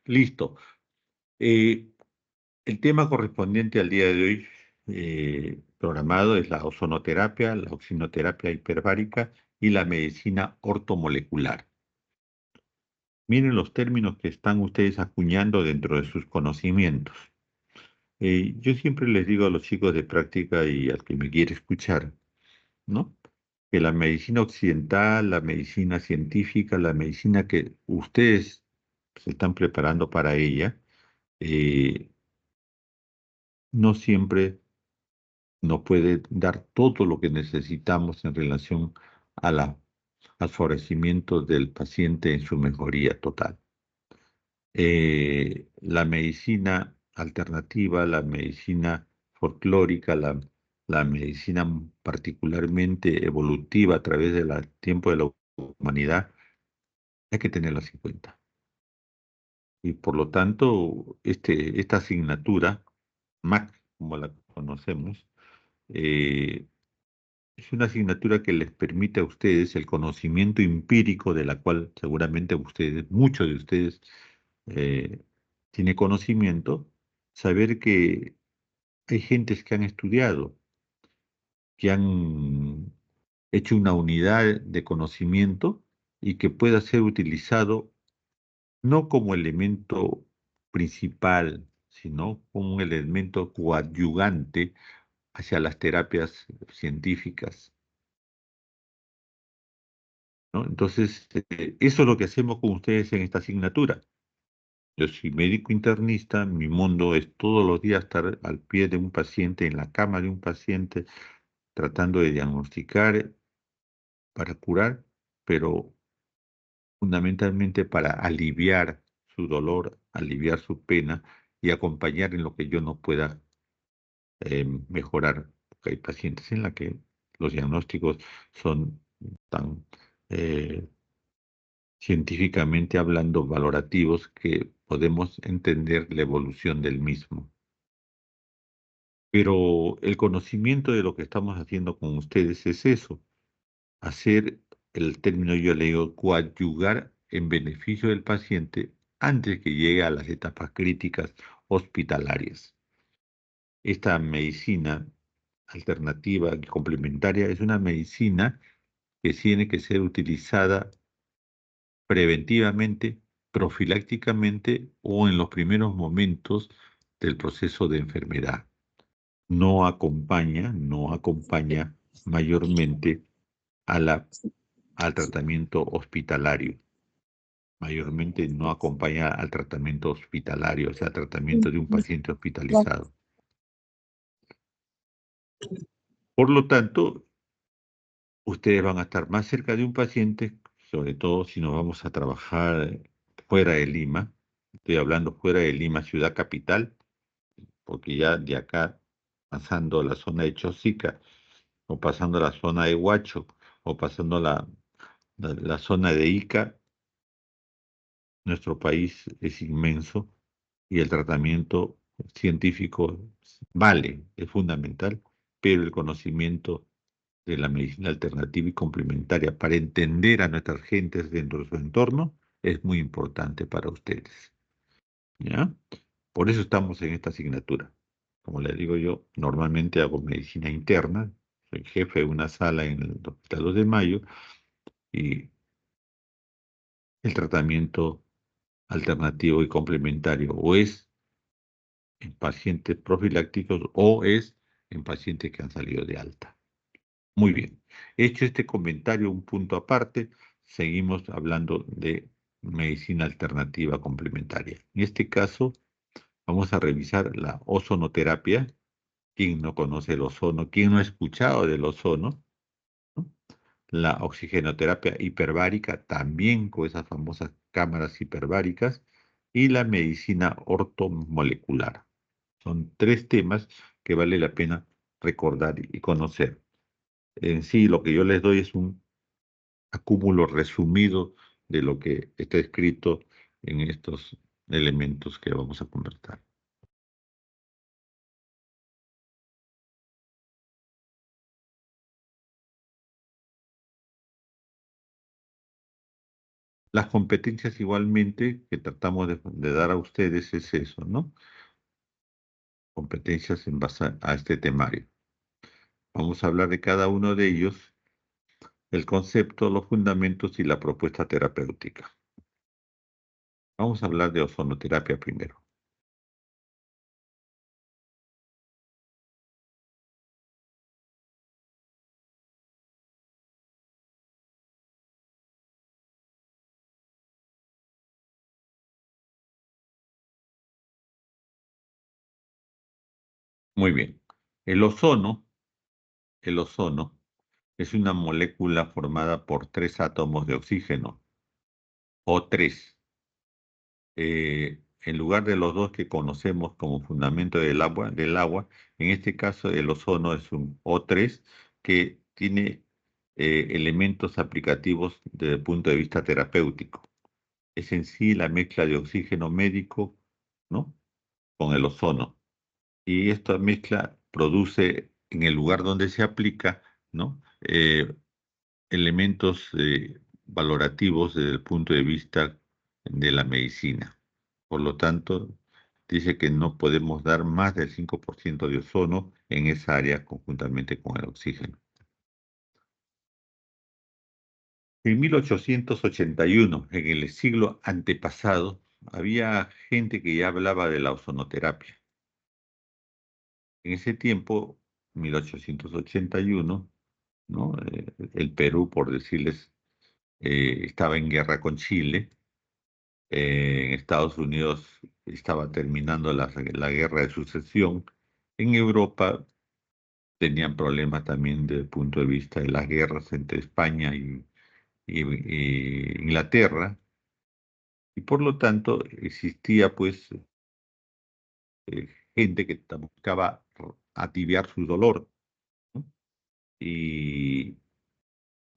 Listo. Eh, el tema correspondiente al día de hoy programado es la ozonoterapia, la oxinoterapia hiperbárica y la medicina ortomolecular. Miren los términos que están ustedes acuñando dentro de sus conocimientos. Yo siempre les digo a los chicos de práctica y al que me quiere escuchar, ¿no? Que la medicina occidental, la medicina científica, la medicina que ustedes se están preparando para ella, eh, no siempre nos puede dar todo lo que necesitamos en relación a al favorecimiento del paciente en su mejoría total. La medicina alternativa, la medicina folclórica, la medicina particularmente evolutiva a través del tiempo de la humanidad, hay que tenerlas en cuenta. Y por lo tanto, esta asignatura, MAC, como la conocemos, eh, es una asignatura que les permite a ustedes el conocimiento empírico de la cual seguramente ustedes, muchos de ustedes, eh, tiene conocimiento, saber que hay gentes que han estudiado, que han hecho una unidad de conocimiento y que pueda ser utilizado no como elemento principal, sino como un elemento coadyuvante hacia las terapias científicas, ¿no? Entonces, eso es lo que hacemos con ustedes en esta asignatura. Yo soy médico internista, mi mundo es todos los días estar al pie de un paciente, en la cama de un paciente, tratando de diagnosticar para curar, pero fundamentalmente para aliviar su dolor, aliviar su pena y acompañar en lo que yo no pueda mejorar. Porque hay pacientes en la que los diagnósticos son tan eh, científicamente hablando valorativos que podemos entender la evolución del mismo. Pero el conocimiento de lo que estamos haciendo con ustedes es eso, hacer el término yo le digo coadyugar en beneficio del paciente antes que llegue a las etapas críticas hospitalarias. Esta medicina alternativa y complementaria es una medicina que tiene que ser utilizada preventivamente, profilácticamente o en los primeros momentos del proceso de enfermedad. No acompaña mayormente a al tratamiento hospitalario. Mayormente no acompaña al tratamiento hospitalario, o sea, al tratamiento de un paciente hospitalizado. Por lo tanto, ustedes van a estar más cerca de un paciente, sobre todo si nos vamos a trabajar fuera de Lima. Estoy hablando fuera de Lima, ciudad capital, porque ya de acá, pasando la zona de Chosica, o pasando la zona de Huacho, o pasando la zona de Ica, nuestro país es inmenso y el tratamiento científico vale, es fundamental, pero el conocimiento de la medicina alternativa y complementaria para entender a nuestras gentes dentro de su entorno es muy importante para ustedes. ¿Ya? Por eso estamos en esta asignatura. Como les digo yo, normalmente hago medicina interna, soy jefe de una sala en el Hospital 2 de Mayo y el tratamiento alternativo y complementario o es en pacientes profilácticos o es en pacientes que han salido de alta. Muy bien. Hecho este comentario, un punto aparte, seguimos hablando de medicina alternativa complementaria. En este caso, vamos a revisar la ozonoterapia. ¿Quién no conoce el ozono? ¿Quién no ha escuchado del ozono? ¿No? La oxigenoterapia hiperbárica, también con esas famosas cámaras hiperbáricas, y la medicina ortomolecular. Son tres temas que vale la pena recordar y conocer. En sí, lo que yo les doy es un acúmulo resumido de lo que está escrito en estos elementos que vamos a conversar. Las competencias igualmente que tratamos de dar a ustedes es eso, ¿no? Competencias en base a este temario. Vamos a hablar de cada uno de ellos, el concepto, los fundamentos y la propuesta terapéutica. Vamos a hablar de ozonoterapia primero. Muy bien. El ozono, el ozono es una molécula formada por tres átomos de oxígeno, o tres. En lugar de los dos que conocemos como fundamento del agua, en este caso el ozono es un O3 que tiene elementos aplicativos desde el punto de vista terapéutico. Es en sí la mezcla de oxígeno médico, ¿no? Con el ozono. Y esta mezcla produce en el lugar donde se aplica, ¿no? Elementos valorativos desde el punto de vista de la medicina. Por lo tanto, dice que no podemos dar más del 5% de ozono en esa área conjuntamente con el oxígeno. En 1881, en el siglo antepasado, había gente que ya hablaba de la ozonoterapia. En ese tiempo, 1881, ¿no? El Perú, por decirles, estaba en guerra con Chile. En Estados Unidos estaba terminando la guerra de sucesión. En Europa tenían problemas también desde el punto de vista de las guerras entre España y Inglaterra. Y por lo tanto existía pues gente que buscaba aliviar su dolor, ¿no? Y,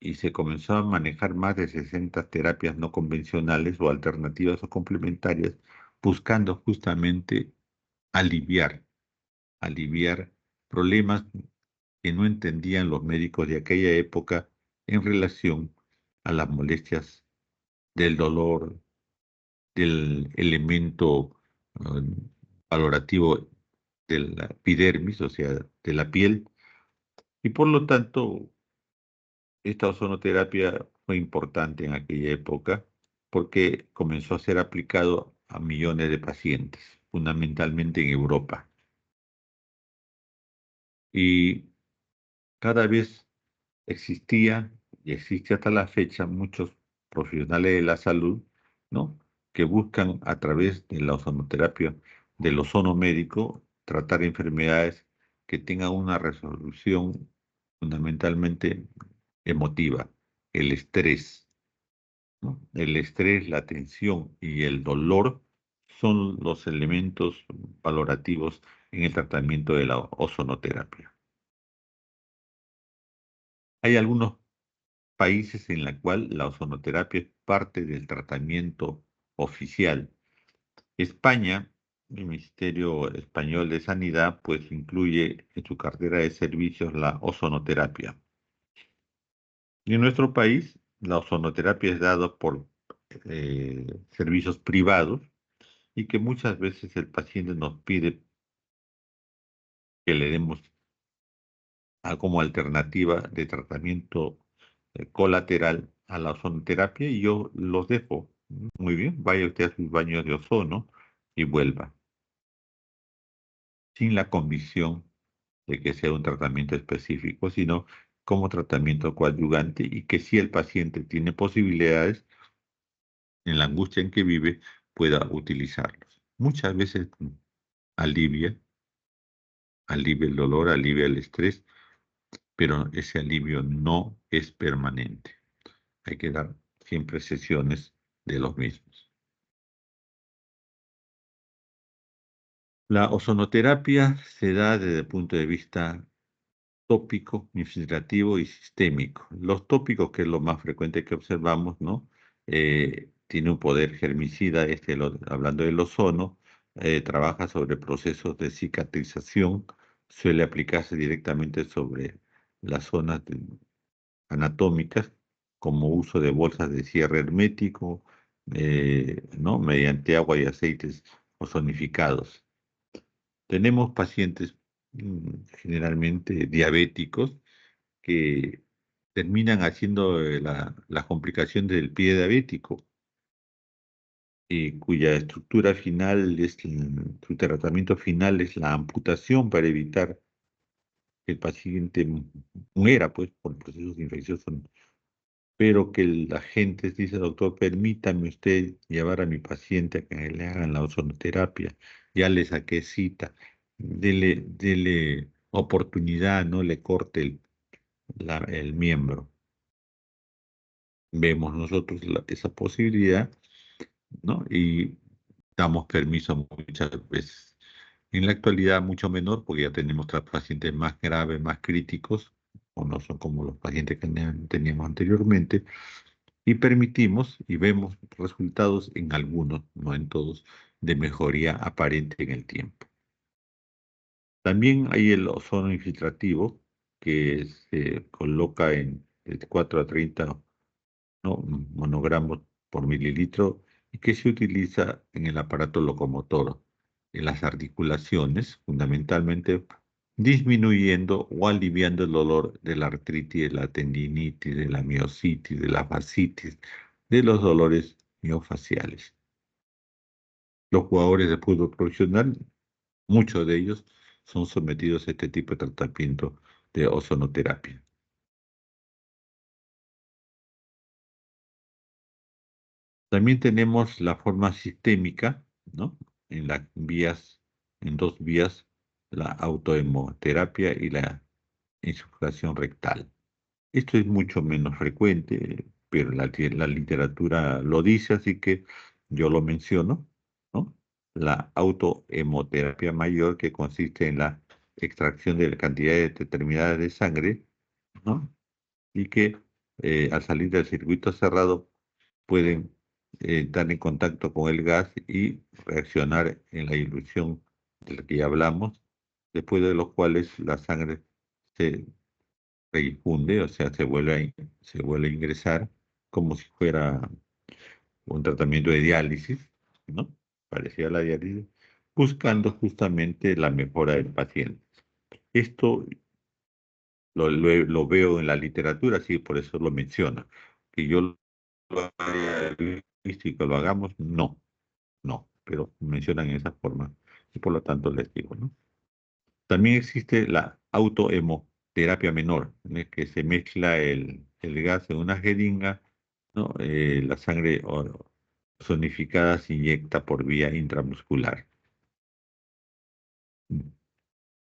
y se comenzó a manejar más de 60 terapias no convencionales o alternativas o complementarias, buscando justamente aliviar, aliviar problemas que no entendían los médicos de aquella época en relación a las molestias del dolor, del elemento eh, valorativo de la epidermis, o sea, de la piel, y por lo tanto esta ozonoterapia fue importante en aquella época porque comenzó a ser aplicado a millones de pacientes, fundamentalmente en Europa. Y cada vez existía y existe hasta la fecha muchos profesionales de la salud, ¿no? Que buscan a través de la ozonoterapia, del ozono médico, tratar enfermedades que tengan una resolución fundamentalmente emotiva, el estrés, ¿no? El estrés, la tensión y el dolor son los elementos valorativos en el tratamiento de la ozonoterapia. Hay algunos países en la cual la ozonoterapia es parte del tratamiento oficial. España, el Ministerio Español de Sanidad, pues incluye en su cartera de servicios la ozonoterapia. Y en nuestro país, la ozonoterapia es dada por servicios privados y que muchas veces el paciente nos pide que le demos como alternativa de tratamiento colateral a la ozonoterapia y yo los dejo. Muy bien, vaya usted a sus baños de ozono y vuelva, sin la convicción de que sea un tratamiento específico, sino como tratamiento coadyuvante y que si el paciente tiene posibilidades, en la angustia en que vive, pueda utilizarlos. Muchas veces alivia, alivia el dolor, alivia el estrés, pero ese alivio no es permanente. Hay que dar siempre sesiones de los mismos. La ozonoterapia se da desde el punto de vista tópico, infiltrativo y sistémico. Los tópicos, que es lo más frecuente que observamos, ¿no? Tiene un poder germicida, hablando del ozono, trabaja sobre procesos de cicatrización, suele aplicarse directamente sobre las zonas anatómicas como uso de bolsas de cierre hermético, ¿no? Mediante agua y aceites ozonificados. Tenemos pacientes generalmente diabéticos que terminan haciendo la complicación del pie diabético, cuya estructura final su tratamiento final es la amputación para evitar que el paciente muera pues, por procesos infecciosos, pero que la gente dice, doctor, permítame usted llevar a mi paciente a que le hagan la ozonoterapia, ya le saqué cita, dele oportunidad, no le corte el miembro. Vemos nosotros esa posibilidad, ¿no? Y damos permiso muchas veces. En la actualidad mucho menor, porque ya tenemos pacientes más graves, más críticos, o no son como los pacientes que teníamos anteriormente, y permitimos y vemos resultados en algunos, no en todos, de mejoría aparente en el tiempo. También hay el ozono infiltrativo, que se coloca de 4 a 30, ¿no? monogramos por mililitro y que se utiliza en el aparato locomotor, en las articulaciones, fundamentalmente disminuyendo o aliviando el dolor de la artritis, de la tendinitis, de la miositis, de la fascitis, de los dolores miofaciales. Los jugadores de fútbol profesional, muchos de ellos son sometidos a este tipo de tratamiento de ozonoterapia. También tenemos la forma sistémica, ¿no? En las vías, en dos vías, la autohemoterapia y la insuflación rectal. Esto es mucho menos frecuente, pero la literatura lo dice, así que yo lo menciono, ¿no? La autohemoterapia mayor, que consiste en la extracción de cantidades determinadas de sangre, ¿no? Y que al salir del circuito cerrado pueden entrar en contacto con el gas y reaccionar en la ilusión de la que ya hablamos, después de los cuales la sangre se reifunde, o sea, se vuelve a ingresar como si fuera un tratamiento de diálisis, ¿no? Parecía la diálisis, buscando justamente la mejora del paciente. Esto lo veo en la literatura, así por eso lo menciono. Que yo lo haya visto y que lo hagamos, no, no, pero mencionan en esa forma y por lo tanto les digo, ¿no? También existe la autohemoterapia menor, en el que se mezcla el gas en una jeringa, ¿no? La sangre ozonificada se inyecta por vía intramuscular.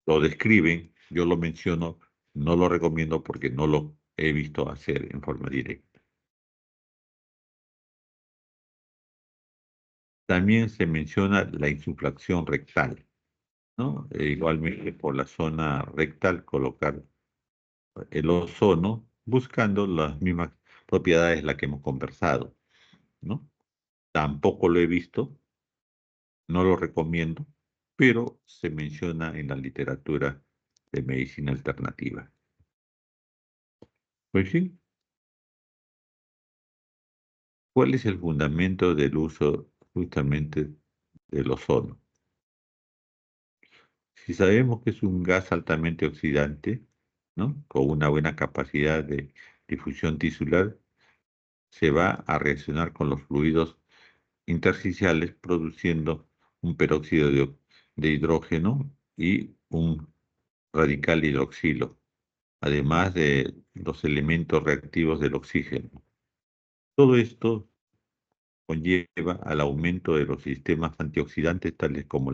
Lo describen, yo lo menciono, no lo recomiendo porque no lo he visto hacer en forma directa. También se menciona la insuflación rectal, ¿no? Igualmente por la zona rectal colocar el ozono buscando las mismas propiedades de las que hemos conversado, ¿no? Tampoco lo he visto, no lo recomiendo, pero se menciona en la literatura de medicina alternativa. Pues sí, ¿cuál es el fundamento del uso justamente del ozono? Si sabemos que es un gas altamente oxidante, ¿no? Con una buena capacidad de difusión tisular, se va a reaccionar con los fluidos intersticiales produciendo un peróxido de hidrógeno y un radical hidroxilo, además de los elementos reactivos del oxígeno. Todo esto conlleva al aumento de los sistemas antioxidantes tales como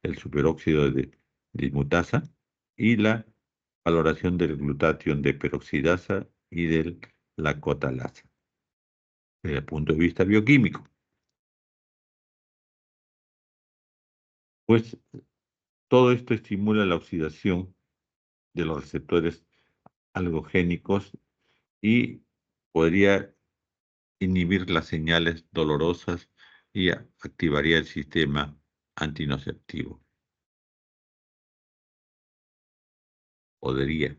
el superóxido de dismutasa y la valoración del glutatión de peroxidasa y del la cotalasa, desde el punto de vista bioquímico. Pues todo esto estimula la oxidación de los receptores algogénicos y podría inhibir las señales dolorosas y activaría el sistema antinociceptivo. Podría.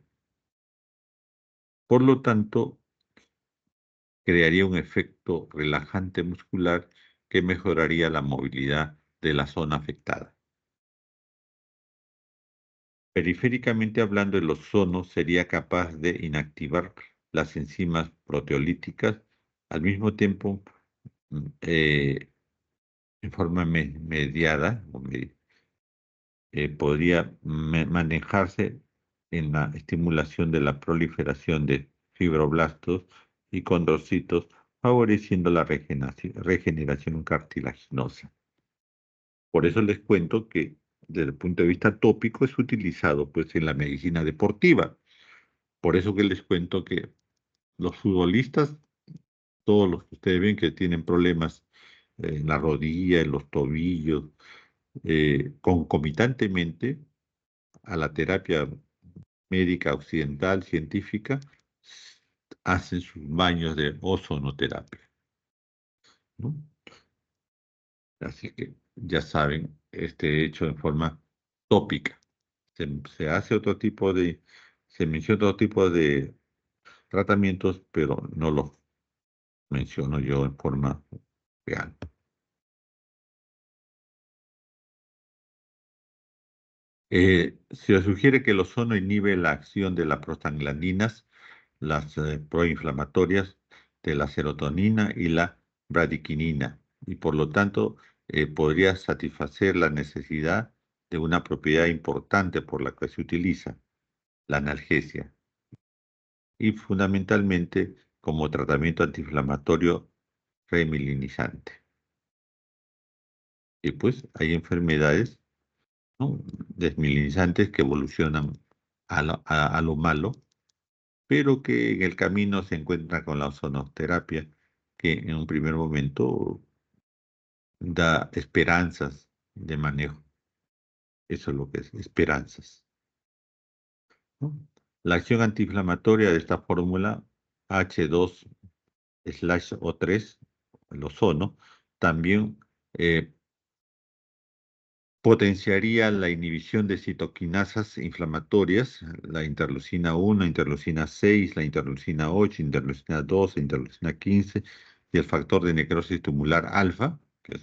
Por lo tanto, crearía un efecto relajante muscular que mejoraría la movilidad de la zona afectada. Periféricamente hablando, el ozono sería capaz de inactivar las enzimas proteolíticas al mismo tiempo en forma mediada, podría manejarse en la estimulación de la proliferación de fibroblastos y condrocitos, favoreciendo la regeneración cartilaginosa. Por eso les cuento que desde el punto de vista tópico es utilizado pues en la medicina deportiva. Por eso que les cuento que los futbolistas, todos los que ustedes ven que tienen problemas en la rodilla, en los tobillos, concomitantemente a la terapia médica occidental científica, hacen sus baños de ozonoterapia, ¿no? Así que ya saben, este hecho en forma tópica. Se hace otro tipo de, se menciona otro tipo de tratamientos, pero no los menciono yo en forma real. Se sugiere que el ozono inhibe la acción de las prostaglandinas, las proinflamatorias, de la serotonina y la bradiquinina, y por lo tanto podría satisfacer la necesidad de una propiedad importante por la que se utiliza, la analgesia, y fundamentalmente como tratamiento antiinflamatorio remilinizante. Y pues hay enfermedades, ¿no?, desmilinizantes que evolucionan a lo malo, pero que en el camino se encuentra con la ozonoterapia, que en un primer momento da esperanzas de manejo. Eso es lo que es, esperanzas, ¿no? La acción antiinflamatoria de esta fórmula H2/O3, el ozono, también eh, potenciaría la inhibición de citoquinasas inflamatorias, la interleucina 1, interleucina 6, la interleucina 8, interleucina 2, interleucina 15 y el factor de necrosis tumular alfa, que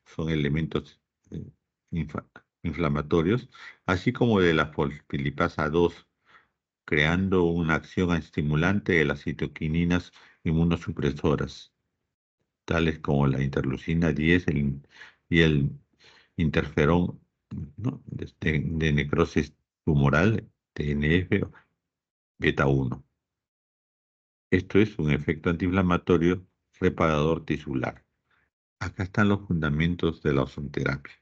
son elementos eh, infa- inflamatorios, así como de la fosfilipasa 2, creando una acción estimulante de las citoquininas inmunosupresoras, tales como la interleucina 10 y el interferón, ¿no?, de necrosis tumoral, TNF, beta 1. Esto es un efecto antiinflamatorio reparador tisular. Acá están los fundamentos de la ozonoterapia.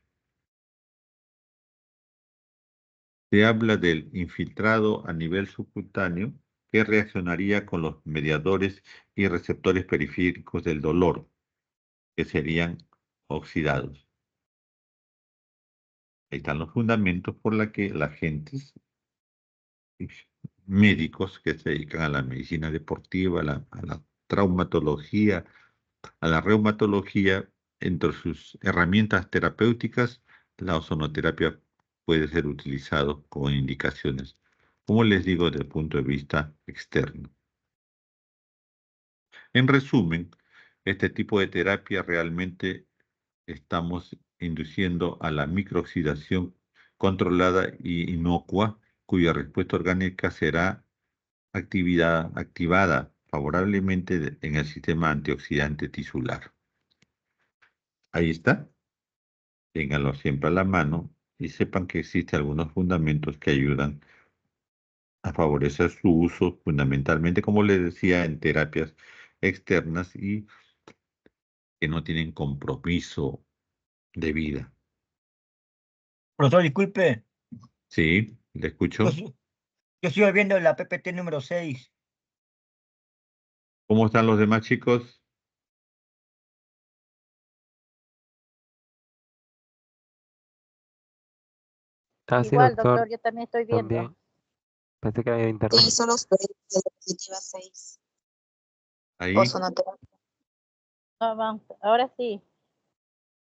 Se habla del infiltrado a nivel subcutáneo que reaccionaría con los mediadores y receptores periféricos del dolor, que serían oxidados. Ahí están los fundamentos por los que la gente, médicos que se dedican a la medicina deportiva, a la traumatología, a la reumatología, entre sus herramientas terapéuticas, la ozonoterapia puede ser utilizado con indicaciones, como les digo, desde el punto de vista externo. En resumen, este tipo de terapia realmente estamos induciendo a la microoxidación controlada y inocua, cuya respuesta orgánica será activada favorablemente en el sistema antioxidante tisular. Ahí está, ténganlo siempre a la mano y sepan que existen algunos fundamentos que ayudan a favorecer su uso, fundamentalmente, como les decía, en terapias externas y que no tienen compromiso de vida. Profesor, disculpe, Sí, le yo, escucho. yo estoy viendo la PPT número 6. ¿Cómo están los demás chicos? Casi, Igual, doctor, doctor, yo también estoy viendo. también. Pensé que había internet. Sí, solo estoy en la diapositiva 6. Ahí, Ozonoterapia. No, vamos, ahora sí,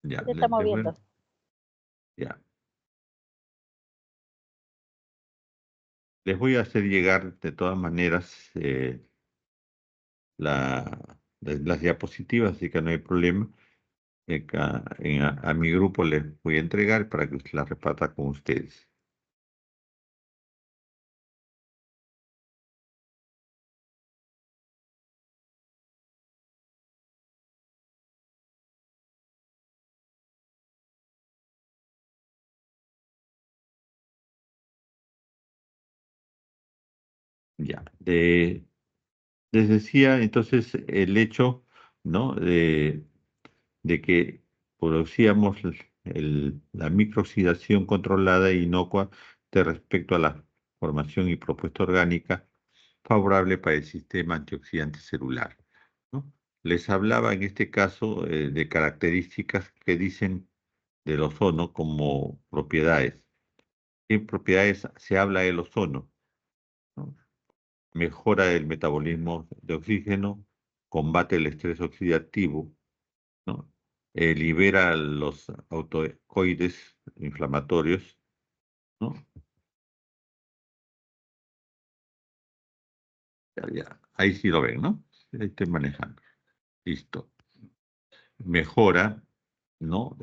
ya, se está moviendo. ya. Les voy a hacer llegar de todas maneras las diapositivas, así que no hay problema. A mi grupo les voy a entregar para que usted la reparta con ustedes. Ya. Les decía entonces el hecho, ¿no? De que producíamos la microoxidación controlada e inocua de respecto a la formación y propuesta orgánica favorable para el sistema antioxidante celular, ¿no? Les hablaba en este caso de características que dicen del ozono como propiedades. ¿Qué propiedades se habla del ozono? ¿No? Mejora el metabolismo de oxígeno, combate el estrés oxidativo, ¿no? Libera los autocoides inflamatorios, ¿no? Ahí sí lo ven, ¿no? Ahí estoy manejando. Listo. Mejora, ¿no?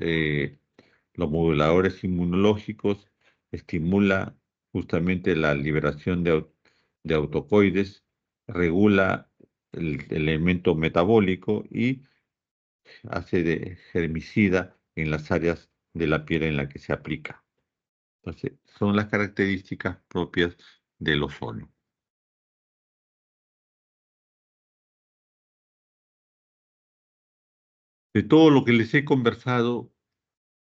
Los moduladores inmunológicos, estimula justamente la liberación de autocoides, regula el elemento metabólico y hace de germicida en las áreas de la piel en la que se aplica. Entonces, son las características propias del ozono. De todo lo que les he conversado,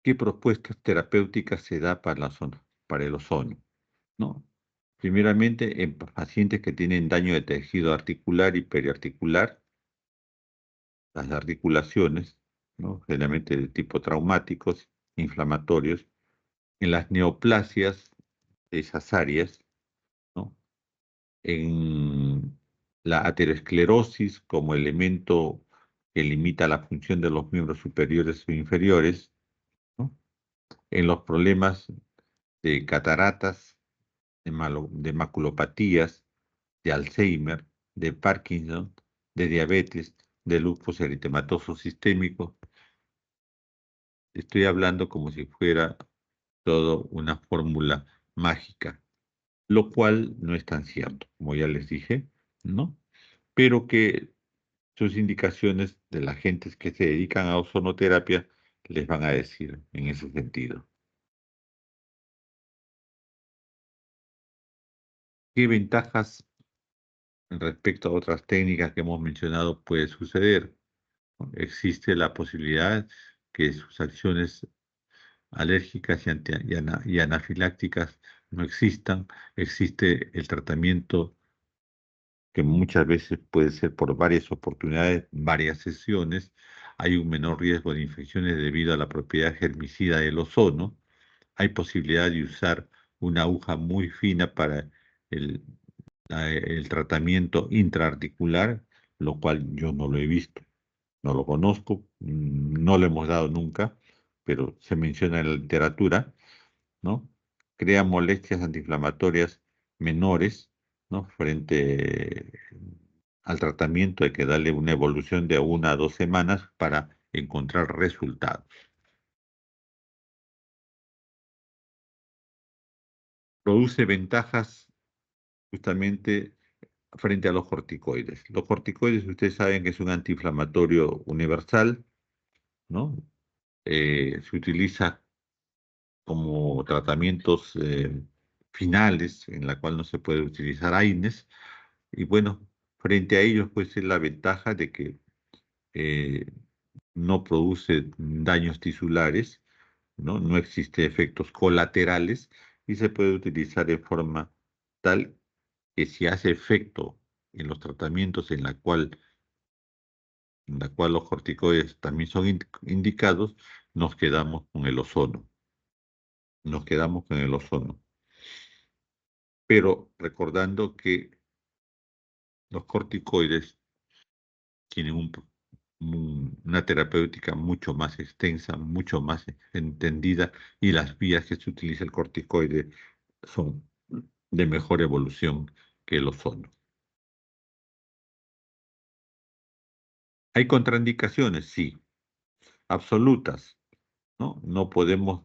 ¿qué propuestas terapéuticas se da para la zona, para el ozono? ¿No? Primeramente, en pacientes que tienen daño de tejido articular y periarticular, las articulaciones, ¿no? Generalmente de tipo traumáticos, inflamatorios, en las neoplasias de esas áreas, ¿no? En la aterosclerosis como elemento que limita la función de los miembros superiores o inferiores, ¿no? En los problemas de cataratas, de maculopatías, de Alzheimer, de Parkinson, de diabetes, de lupus eritematoso sistémico. Estoy hablando como si fuera todo una fórmula mágica, lo cual no es tan cierto, como ya les dije, ¿no? Pero que sus indicaciones de las gentes que se dedican a ozonoterapia les van a decir en ese sentido. ¿Qué ventajas respecto a otras técnicas que hemos mencionado puede suceder? Existe la posibilidad que sus acciones alérgicas y anafilácticas no existan. Existe el tratamiento que muchas veces puede ser por varias oportunidades, varias sesiones. Hay un menor riesgo de infecciones debido a la propiedad germicida del ozono. Hay posibilidad de usar una aguja muy fina para el, el tratamiento intraarticular, lo cual yo no lo he visto, no lo conozco, no lo hemos dado nunca, pero se menciona en la literatura, ¿no? Crea molestias antiinflamatorias menores, ¿no? Frente al tratamiento hay que darle una evolución de 1 a 2 semanas para encontrar resultados. Produce ventajas justamente frente a los corticoides. Los corticoides, ustedes saben que es un antiinflamatorio universal, ¿no? Se utiliza como tratamientos finales, en la cual no se puede utilizar AINES, y bueno, frente a ellos, pues es la ventaja de que eh, no produce daños tisulares, ¿no? No existe efectos colaterales y se puede utilizar en forma tal que si hace efecto en los tratamientos en la cual los corticoides también son indicados, nos quedamos con el ozono. Nos quedamos con el ozono. Pero recordando que los corticoides tienen una terapéutica mucho más extensa, mucho más entendida, y las vías que se utiliza el corticoide son de mejor evolución que el ozono. ¿Hay contraindicaciones? Sí, absolutas, ¿no? No podemos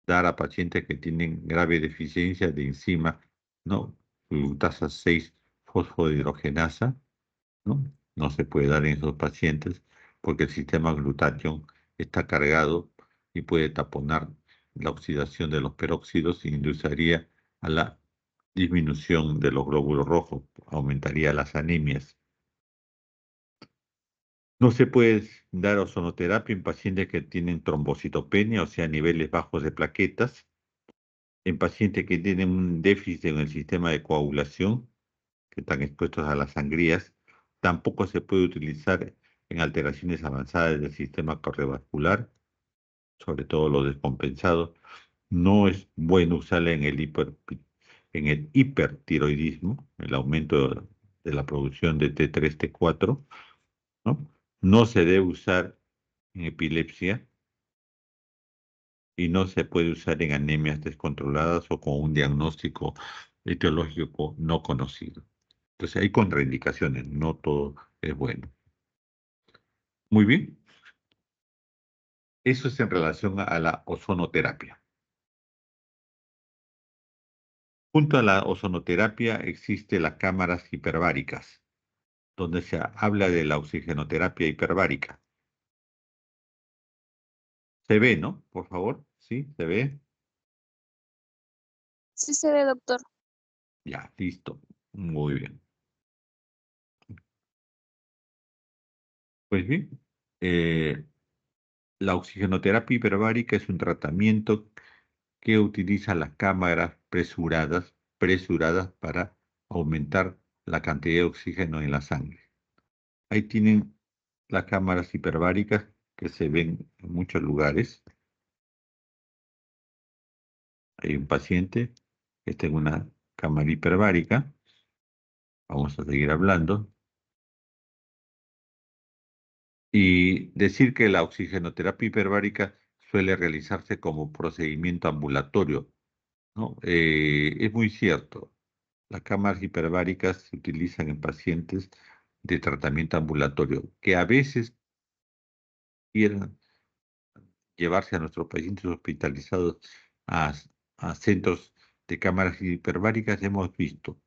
dar a pacientes que tienen grave deficiencia de enzima, ¿no? Glutasa 6 fosfodihidrogenasa, ¿no? No se puede dar en esos pacientes porque el sistema glutatión está cargado y puede taponar la oxidación de los peróxidos y induciría a la disminución de los glóbulos rojos, aumentaría las anemias. No se puede dar ozonoterapia en pacientes que tienen trombocitopenia, o sea, niveles bajos de plaquetas, en pacientes que tienen un déficit en el sistema de coagulación, que están expuestos a las sangrías. Tampoco se puede utilizar en alteraciones avanzadas del sistema cardiovascular, sobre todo los descompensados. No es bueno usarla en el hipertiroidismo, el aumento de la producción de T3, T4, ¿no? No se debe usar en epilepsia y no se puede usar en anemias descontroladas o con un diagnóstico etiológico no conocido. Entonces hay contraindicaciones, no todo es bueno. Muy bien. Eso es en relación a la ozonoterapia. Junto a la ozonoterapia existe las cámaras hiperbáricas, donde se habla de la oxigenoterapia hiperbárica. ¿Se ve, no? Por favor, ¿sí? ¿Se ve? Sí se ve, doctor. Ya, listo. Muy bien. Pues bien, la oxigenoterapia hiperbárica es un tratamiento que utiliza las cámaras presuradas para aumentar la cantidad de oxígeno en la sangre. Ahí tienen las cámaras hiperbáricas que se ven en muchos lugares. Hay un paciente que está en una cámara hiperbárica. Vamos a seguir hablando. Y decir que la oxigenoterapia hiperbárica suele realizarse como procedimiento ambulatorio, ¿no? Es muy cierto. Las cámaras hiperbáricas se utilizan en pacientes de tratamiento ambulatorio que a veces quieran llevarse a nuestros pacientes hospitalizados a, a centros de cámaras hiperbáricas, hemos visto.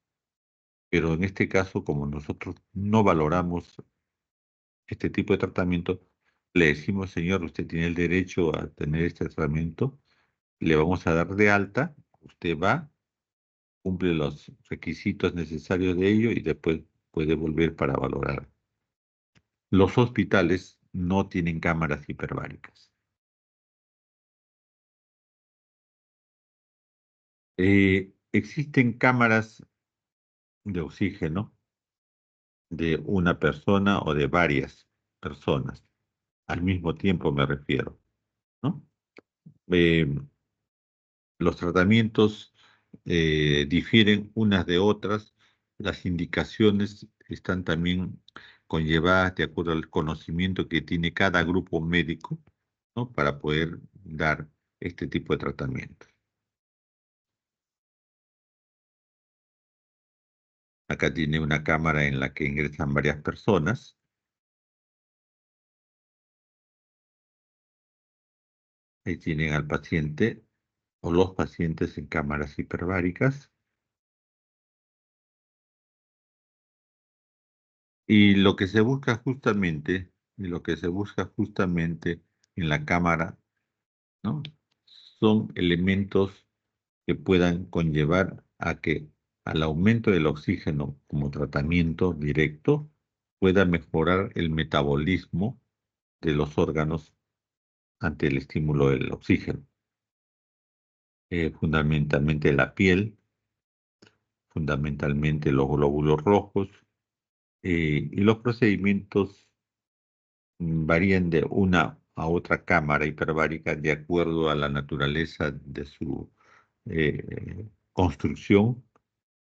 Pero en este caso, como nosotros no valoramos este tipo de tratamiento, le decimos, señor, usted tiene el derecho a tener este tratamiento, le vamos a dar de alta, usted va, cumple los requisitos necesarios de ello y después puede volver para valorar. Los hospitales no tienen cámaras hiperbáricas. Existen cámaras de oxígeno de una persona o de varias personas, al mismo tiempo me refiero, ¿no? Eh, los tratamientos difieren unas de otras, las indicaciones están también conllevadas de acuerdo al conocimiento que tiene cada grupo médico, ¿no? Para poder dar este tipo de tratamiento. Acá tiene una cámara en la que ingresan varias personas. Ahí tienen al paciente o los pacientes en cámaras hiperbáricas. Y lo que se busca justamente, en la cámara, ¿no? Son elementos que puedan conllevar a que al aumento del oxígeno como tratamiento directo pueda mejorar el metabolismo de los órganos ante el estímulo del oxígeno. Fundamentalmente la piel, fundamentalmente los glóbulos rojos, y los procedimientos varían de una a otra cámara hiperbárica de acuerdo a la naturaleza de su construcción,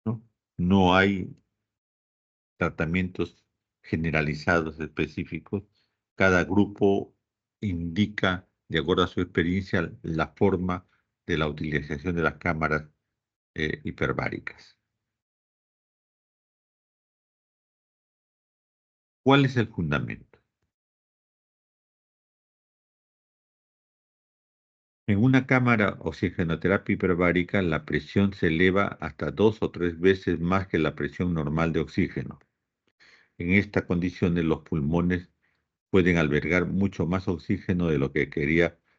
¿no? No hay tratamientos generalizados específicos. Cada grupo indica, de acuerdo a su experiencia, la forma de la utilización de las cámaras hiperbáricas. ¿Cuál es el fundamento? En una cámara oxigenoterapia hiperbárica, la presión se eleva hasta 2 o 3 veces más que la presión normal de oxígeno. En estas condiciones, los pulmones pueden albergar mucho más oxígeno de lo que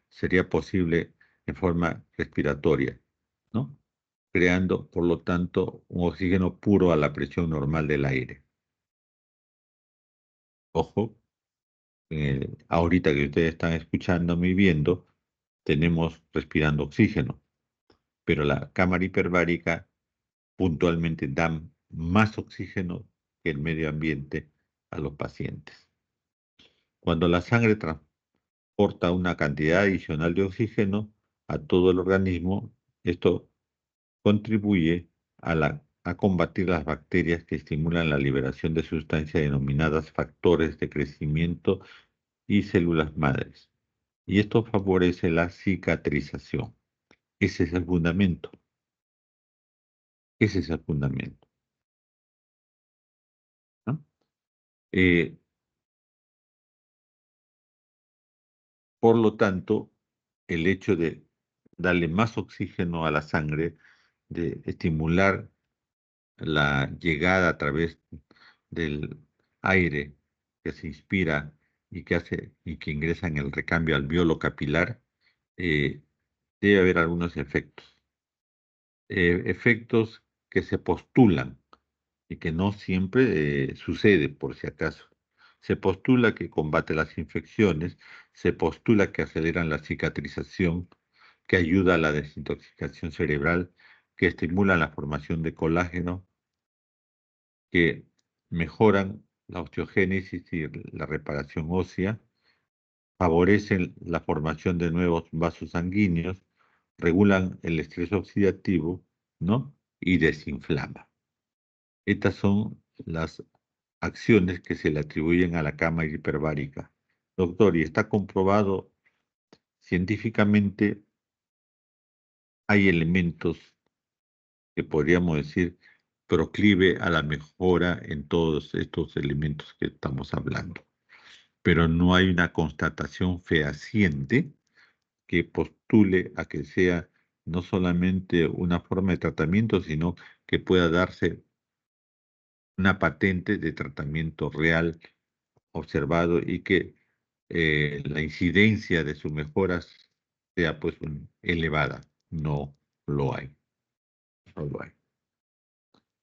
sería posible en forma respiratoria, ¿no? Creando, por lo tanto, un oxígeno puro a la presión normal del aire. Ojo, ahorita que ustedes están escuchándome y viendo, tenemos respirando oxígeno, pero la cámara hiperbárica puntualmente da más oxígeno que el medio ambiente a los pacientes. Cuando la sangre transporta una cantidad adicional de oxígeno a todo el organismo, esto contribuye a combatir las bacterias que estimulan la liberación de sustancias denominadas factores de crecimiento y células madres. Y esto favorece la cicatrización. Ese es el fundamento. Ese es el fundamento, ¿no? Por lo tanto, el hecho de darle más oxígeno a la sangre, de estimular la llegada a través del aire que se inspira y que ingresa en el recambio alveolo capilar, eh, debe haber algunos efectos. Efectos que se postulan y que no siempre sucede, por si acaso. Se postula que combate las infecciones, se postula que aceleran la cicatrización, que ayuda a la desintoxicación cerebral, que estimulan la formación de colágeno, que mejoran la osteogénesis y la reparación ósea, favorecen la formación de nuevos vasos sanguíneos, regulan el estrés oxidativo, ¿no? Y desinflama. Estas son las acciones que se le atribuyen a la cámara hiperbárica. Doctor, y está comprobado científicamente, hay elementos que podríamos decir proclive a la mejora en todos estos elementos que estamos hablando, pero no hay una constatación fehaciente que postule a que sea no solamente una forma de tratamiento, sino que pueda darse una patente de tratamiento real observado y que la incidencia de sus mejoras sea pues elevada. No lo hay, no lo hay.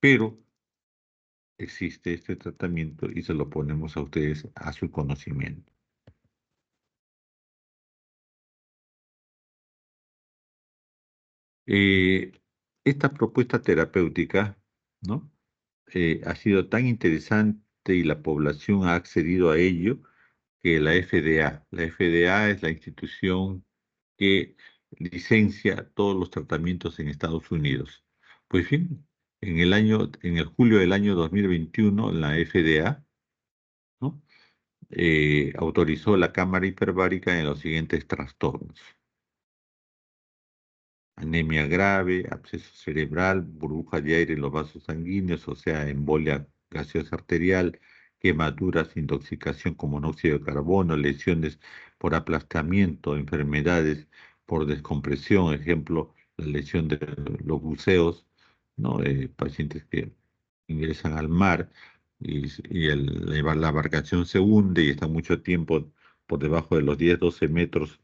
Pero existe este tratamiento y se lo ponemos a ustedes a su conocimiento. Eh, Esta propuesta terapéutica, ¿no? Ha sido tan interesante y la población ha accedido a ello que la FDA es la institución que licencia todos los tratamientos en Estados Unidos. Pues bien, en el julio del año 2021, la FDA, ¿no? Autorizó la cámara hiperbárica en los siguientes trastornos: anemia grave, absceso cerebral, burbuja de aire en los vasos sanguíneos, o sea, embolia gaseosa arterial, quemaduras, intoxicación con monóxido de carbono, lesiones por aplastamiento, enfermedades por descompresión, ejemplo, la lesión de los buceos, ¿no? Pacientes que ingresan al mar la embarcación se hunde y está mucho tiempo por debajo de los 10-12 metros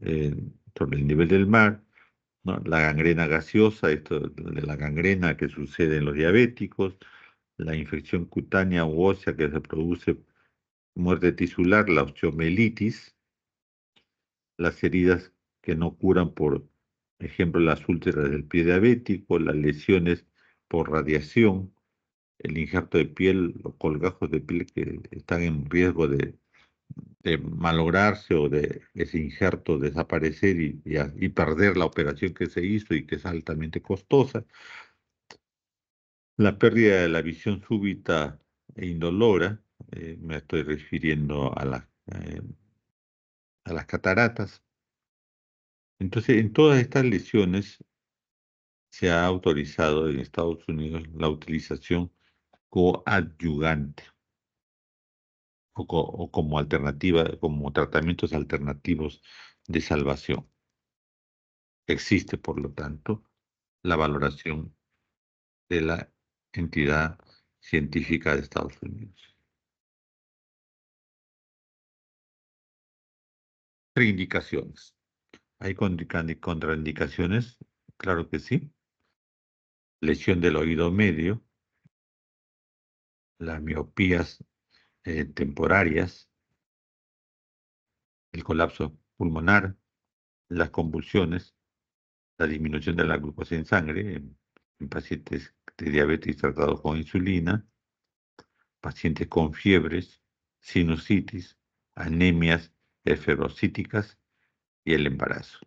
eh, sobre el nivel del mar, ¿no? La gangrena gaseosa, esto de la gangrena que sucede en los diabéticos, la infección cutánea u ósea que se produce muerte tisular, la osteomelitis, las heridas que no curan, por ejemplo, las úlceras del pie diabético, las lesiones por radiación, el injerto de piel, los colgajos de piel que están en riesgo de malograrse o de ese injerto desaparecer y perder la operación que se hizo y que es altamente costosa, la pérdida de la visión súbita e indolora, me estoy refiriendo a las cataratas. Entonces, en todas estas lesiones se ha autorizado en Estados Unidos la utilización coadyuvante o como alternativa, como tratamientos alternativos de salvación. Existe, por lo tanto, la valoración de la entidad científica de Estados Unidos. Contraindicaciones. ¿Hay contraindicaciones? Claro que sí. Lesión del oído medio, las miopías temporarias, el colapso pulmonar, las convulsiones, la disminución de la glucosa en sangre en pacientes de diabetes tratados con insulina, pacientes con fiebres, sinusitis, anemias eferocíticas y el embarazo.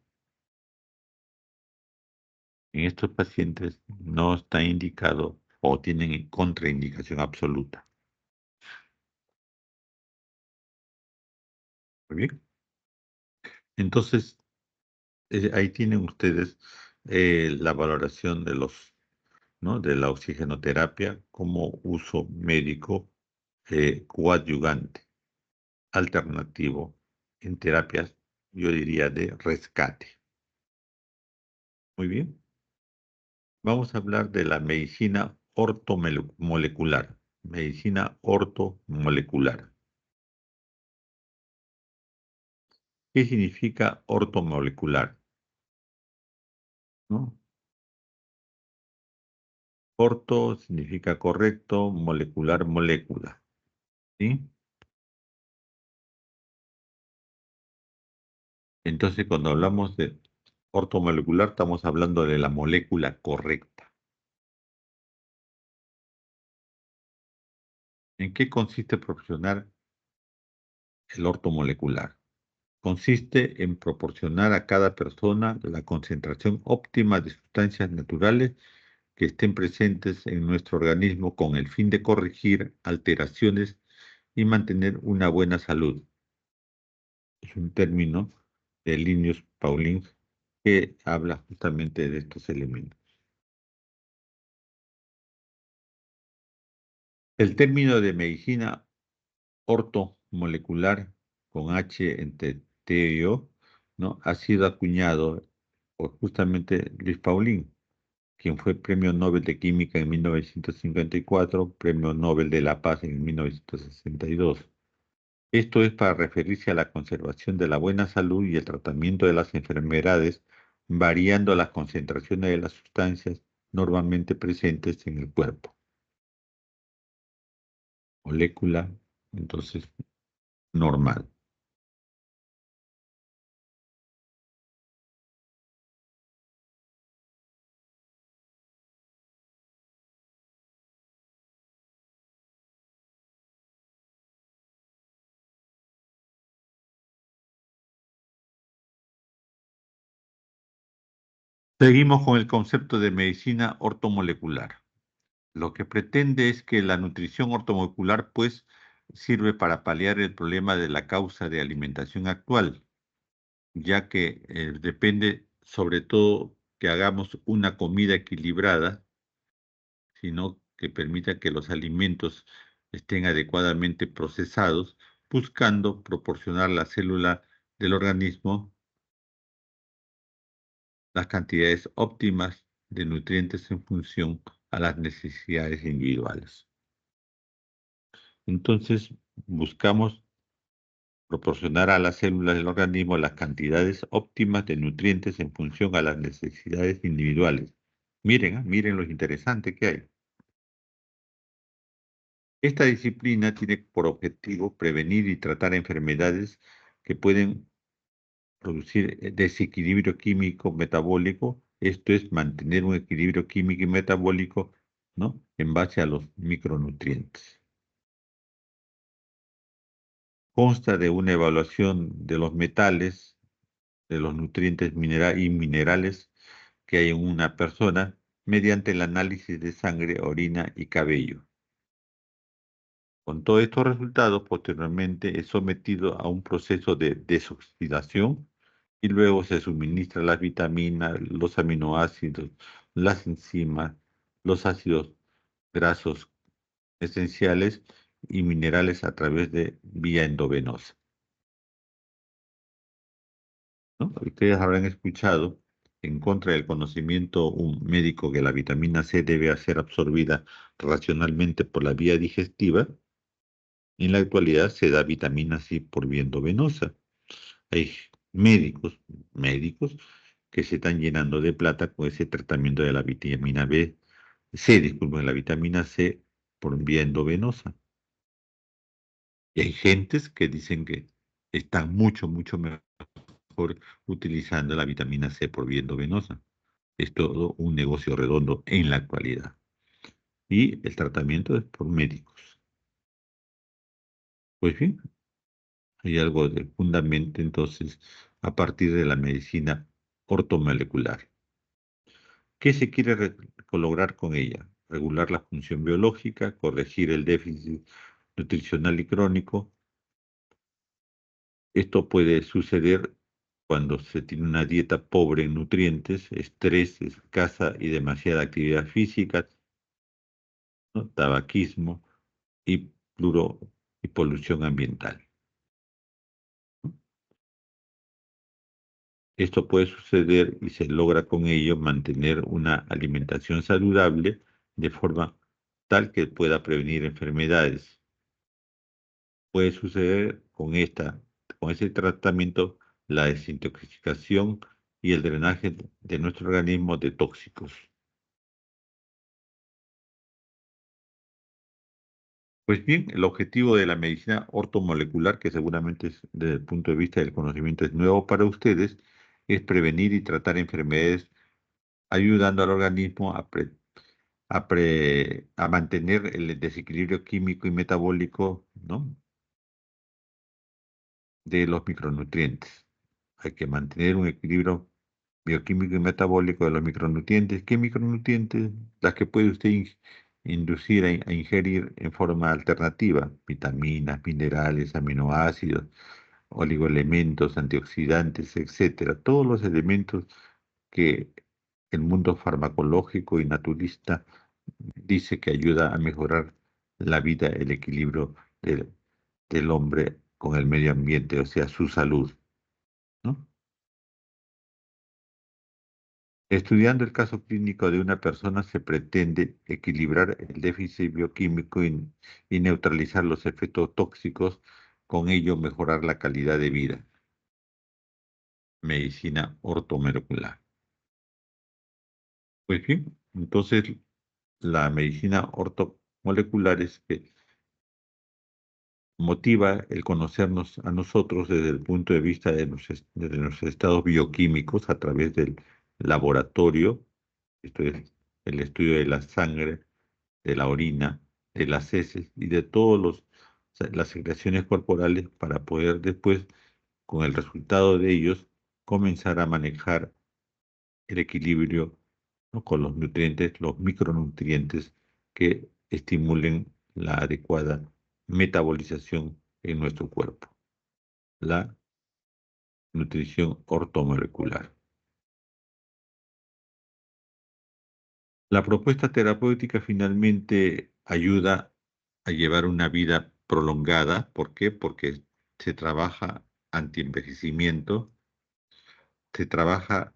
En estos pacientes no está indicado o tienen contraindicación absoluta. Muy bien. Entonces, ahí tienen ustedes la valoración de los, ¿no?, de la oxigenoterapia como uso médico coadyuvante, alternativo en terapias, yo diría, de rescate. Muy bien. Vamos a hablar de la medicina ortomolecular. Medicina ortomolecular. ¿Qué significa ortomolecular? ¿No? Orto significa correcto, molecular, molécula. ¿Sí? Entonces, cuando hablamos de ortomolecular, estamos hablando de la molécula correcta. ¿En qué consiste proporcionar el ortomolecular? Consiste en proporcionar a cada persona la concentración óptima de sustancias naturales que estén presentes en nuestro organismo con el fin de corregir alteraciones y mantener una buena salud. Es un término de Linus Pauling que habla justamente de estos elementos. El término de medicina ortomolecular, con H entre T y O, ¿no?, ha sido acuñado por justamente Luis Pauling, quien fue Premio Nobel de Química en 1954, Premio Nobel de la Paz en 1962. Esto es para referirse a la conservación de la buena salud y el tratamiento de las enfermedades, variando las concentraciones de las sustancias normalmente presentes en el cuerpo. Molécula, entonces, normal. Seguimos con el concepto de medicina ortomolecular. Lo que pretende es que la nutrición ortomolecular, pues, sirve para paliar el problema de la causa de alimentación actual, ya que depende sobre todo que hagamos una comida equilibrada, sino que permita que los alimentos estén adecuadamente procesados, buscando proporcionar a la célula del organismo las cantidades óptimas de nutrientes en función a las necesidades individuales. Entonces, buscamos proporcionar a las células del organismo las cantidades óptimas de nutrientes en función a las necesidades individuales. Miren, miren lo interesante que hay. Esta disciplina tiene por objetivo prevenir y tratar enfermedades que pueden producir desequilibrio químico metabólico, esto es mantener un equilibrio químico y metabólico, ¿no?, en base a los micronutrientes. Consta de una evaluación de los metales, de los nutrientes y minerales que hay en una persona mediante el análisis de sangre, orina y cabello. Con todos estos resultados, posteriormente es sometido a un proceso de desoxidación y luego se suministran las vitaminas, los aminoácidos, las enzimas, los ácidos grasos esenciales y minerales a través de vía endovenosa, ¿no? Ustedes habrán escuchado en contra del conocimiento un médico que la vitamina C debe ser absorbida racionalmente por la vía digestiva, en la actualidad se da vitamina C por vía endovenosa. Hay médicos que se están llenando de plata con ese tratamiento de la vitamina disculpen, la vitamina C por vía endovenosa. Y hay gentes que dicen que están mucho mejor utilizando la vitamina C por vía endovenosa. Es todo un negocio redondo en la actualidad. Y el tratamiento es por médicos. Pues bien, hay algo de fundamento entonces a partir de la medicina ortomolecular. ¿Qué se quiere lograr con ella? Regular la función biológica, corregir el déficit nutricional y crónico. Esto puede suceder cuando se tiene una dieta pobre en nutrientes, estrés, escasa y demasiada actividad física, ¿no? Tabaquismo y, y polución ambiental. Esto puede suceder y se logra con ello mantener una alimentación saludable de forma tal que pueda prevenir enfermedades. Puede suceder con ese tratamiento la desintoxicación y el drenaje de nuestro organismo de tóxicos. Pues bien, el objetivo de la medicina ortomolecular, que seguramente desde el punto de vista del conocimiento es nuevo para ustedes, es prevenir y tratar enfermedades ayudando al organismo a mantener el desequilibrio químico y metabólico, ¿no?, de los micronutrientes. Hay que mantener un equilibrio bioquímico y metabólico de los micronutrientes. ¿Qué micronutrientes? Las que puede usted inducir a ingerir en forma alternativa: vitaminas, minerales, aminoácidos, oligoelementos, antioxidantes, etcétera. Todos los elementos que el mundo farmacológico y naturista dice que ayuda a mejorar la vida, el equilibrio del hombre con el medio ambiente, o sea, su salud, ¿no? Estudiando el caso clínico de una persona se pretende equilibrar el déficit bioquímico y neutralizar los efectos tóxicos, con ello mejorar la calidad de vida. Medicina ortomolecular. Pues bien, entonces la medicina ortomolecular es que motiva el conocernos a nosotros desde el punto de vista de nuestros estados bioquímicos a través del laboratorio. Esto es el estudio de la sangre, de la orina, de las heces y de las secreciones corporales, para poder después, con el resultado de ellos, comenzar a manejar el equilibrio, ¿no?, con los nutrientes, los micronutrientes que estimulen la adecuada metabolización en nuestro cuerpo, la nutrición ortomolecular. La propuesta terapéutica finalmente ayuda a llevar una vida prolongada. ¿Por qué? Porque se trabaja antienvejecimiento, se trabaja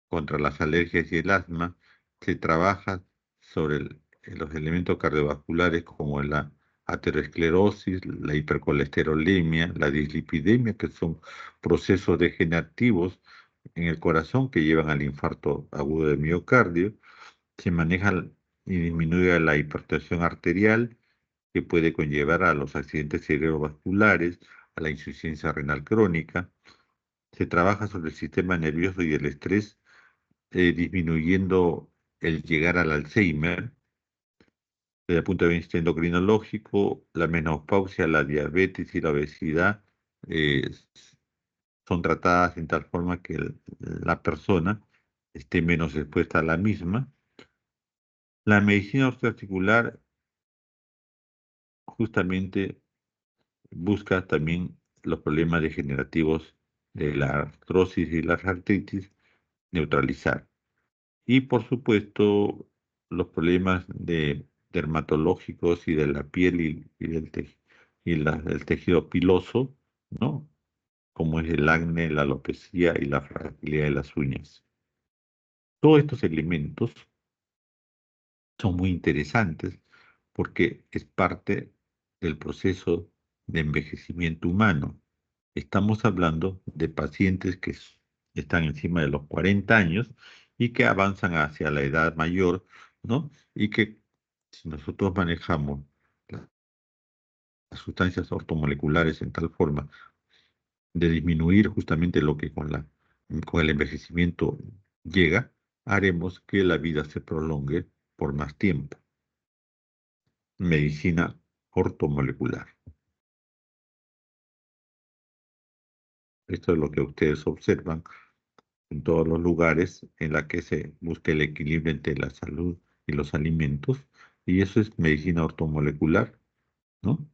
contra las alergias y el asma, se trabaja sobre los elementos cardiovasculares como la aterosclerosis, la hipercolesterolemia, la dislipidemia, que son procesos degenerativos en el corazón que llevan al infarto agudo de miocardio. Se maneja y disminuye la hipertensión arterial, que puede conllevar a los accidentes cerebrovasculares, a la insuficiencia renal crónica. Se trabaja sobre el sistema nervioso y el estrés, disminuyendo el llegar al Alzheimer. Desde el punto de vista endocrinológico, la menopausia, la diabetes y la obesidad eh, son tratadas en tal forma que la persona esté menos expuesta a la misma. La medicina osteoarticular justamente busca también los problemas degenerativos de la artrosis y la artritis, neutralizar. Y por supuesto, los problemas dermatológicos y de la piel del tejido piloso, ¿no?, como es el acné, la alopecia y la fragilidad de las uñas. Todos estos elementos son muy interesantes porque es parte del proceso de envejecimiento humano. Estamos hablando de pacientes que están encima de los 40 años y que avanzan hacia la edad mayor, ¿no? Y que si nosotros manejamos las sustancias ortomoleculares en tal forma de disminuir justamente lo que con el envejecimiento llega, haremos que la vida se prolongue por más tiempo. Medicina ortomolecular. Esto es lo que ustedes observan en todos los lugares en la que se busca el equilibrio entre la salud y los alimentos, y eso es medicina ortomolecular, ¿no?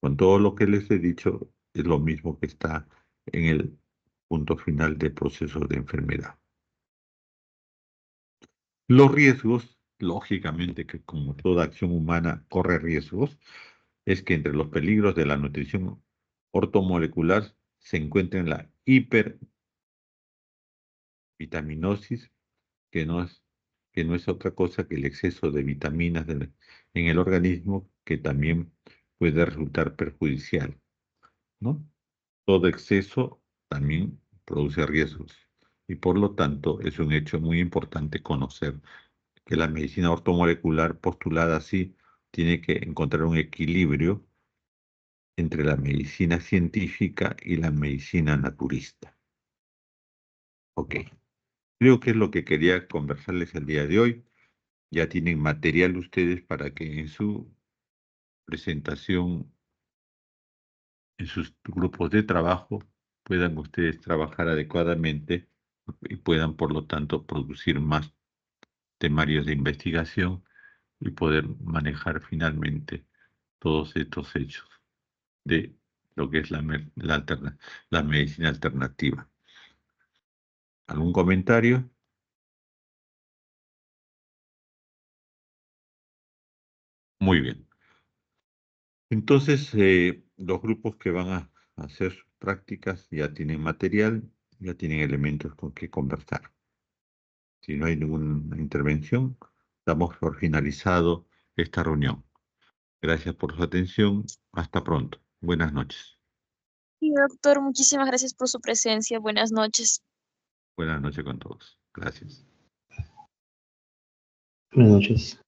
Con todo lo que les he dicho, es lo mismo que está en el punto final del proceso de enfermedad. Los riesgos, lógicamente que como toda acción humana corre riesgos, es que entre los peligros de la nutrición ortomolecular se encuentra la hipervitaminosis, que no es otra cosa que el exceso de vitaminas en el organismo, que también puede resultar perjudicial, ¿no? Todo exceso también produce riesgos y por lo tanto es un hecho muy importante conocer que la medicina ortomolecular postulada así tiene que encontrar un equilibrio entre la medicina científica y la medicina naturista. Ok, creo que es lo que quería conversarles el día de hoy. Ya tienen material ustedes para que en su presentación, en sus grupos de trabajo, puedan ustedes trabajar adecuadamente y puedan, por lo tanto, producir más temarios de investigación y poder manejar finalmente todos estos hechos de lo que es la medicina alternativa. ¿Algún comentario? Muy bien. Entonces, los grupos que van a hacer sus prácticas ya tienen material, ya tienen elementos con que conversar. Si no hay ninguna intervención, damos por finalizado esta reunión. Gracias por su atención. Hasta pronto. Buenas noches. Sí, doctor, muchísimas gracias por su presencia. Buenas noches. Buenas noches con todos. Gracias. Buenas noches.